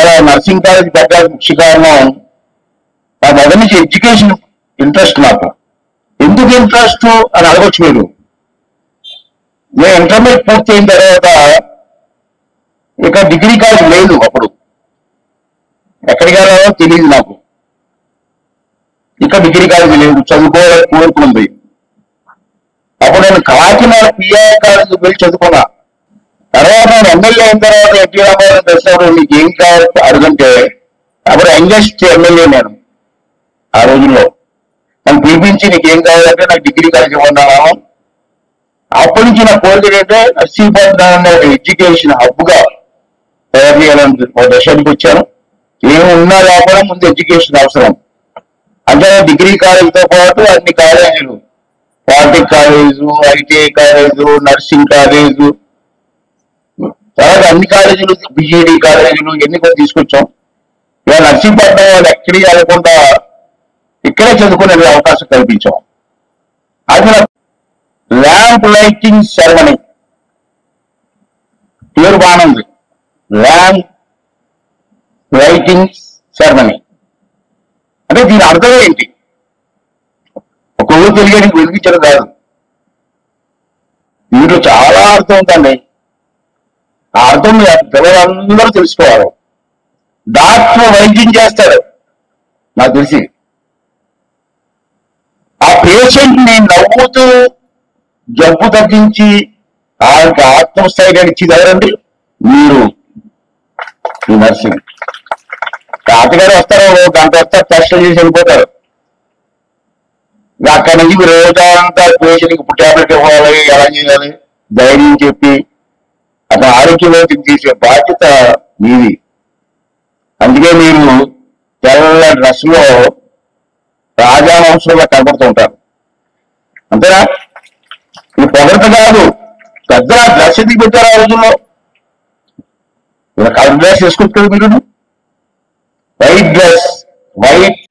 ఇవాళ nursing college పెట్టడానికి ముఖ్య కారణం నా మొదటి నుంచి ఎడ్యుకేషన్ ఇంట్రెస్ట్ నాకు. ఎందుకు ఇంట్రెస్ట్ అని అడగొచ్చు మీరు. నేను ఇంటర్మీడియట్ పూర్తి అయిన తర్వాత ఇక డిగ్రీ కాలేజ్ లేదు. అప్పుడు ఎక్కడికి వెళ్ళాలో తెలియదు నాకు. ఇక డిగ్రీ కాలేజ్ లేదు, చదువుకోవాలని కోరుకుంది. అప్పుడు నేను కాకినాడ పిఆర్ కాలేజ్ వెళ్ళి చదువుకున్నా. తర్వాత నేను ఎమ్మెల్యే అయిన తర్వాత ఎన్టీ రామారావు దర్శనం నీకు ఏం కావాలి అడుగుంటే అప్పుడు యంగెస్ట్ ఎమ్మెల్యే నేను ఆ రోజుల్లో. నన్ను పిలిపించి నీకేం కావాలంటే నాకు డిగ్రీ కాలేజ్ ఇవ్వన్నాను. అప్పటి నుంచి నా కోరిక ఏంటంటే నర్సీపట్నం ఎడ్యుకేషన్ హబ్ గా తయారు చేయాలని ఒక దశకి వచ్చాను. ఏమి ఉన్నా లేకపోయినా ముందు ఎడ్యుకేషన్ అవసరం. అంటే డిగ్రీ కాలేజీతో పాటు అన్ని కాలేజీలు, polytech college, ITI college, nursing college, తర్వాత అన్ని కాలేజీలు, బిజెడి కాలేజీలు ఎన్ని కూడా తీసుకొచ్చాం. ఇవాళ నర్సీపట్నం వాళ్ళు ఎక్కడికి వెళ్ళకుండా ఇక్కడే చదువుకునే అవకాశం కల్పించాం. అది ల్యాంప్ లైటింగ్ సెరమనీ పేరు బాగుంది. ల్యాంప్ లైటింగ్ సెరమనీ అంటే దీని అర్థం ఏంటి? ఒక ఊరు తెలియడానికి వెలిగించడం కాదు, దీంట్లో చాలా అర్థం ఉందండి. ఆ అర్థం పిల్లలందరూ తెలుసుకోవాలి. డాక్టర్ వైద్యం చేస్తాడు నాకు తెలిసి. ఆ పేషెంట్ ని నవ్వుతూ జబ్బు తగ్గించి ఆయనకి ఆత్మస్థైర్యాన్ని ఇచ్చేది ఎవరండి? మీరు. ఈ నర్సింగ్ తాతగారు వస్తారు, గంట వస్తారు, టెస్టులు చేసి వెళ్ళిపోతారు. అక్కడి నుంచి మీరు రోజంతా పేషెంట్కి ఇప్పుడు టాబ్లెట్ ఇవ్వాలి, ఎలా చేయాలి ధైర్యం చెప్పి అతను ఆరోగ్యంలోకి తీసే బాధ్యత మీది. అందుకే మీరు తెల్ల డ్రెస్ లో రాజావంశంలో కనబడుతూ ఉంటారు. అంతేనా? ఇది పొగడత కాదు. పెద్ద డ్రెస్ ఎందుకు పెట్టారు ఆ రోజుల్లో? ఇలా కలర్ డ్రెస్ వేసుకుంటారు మీరు. White dress, white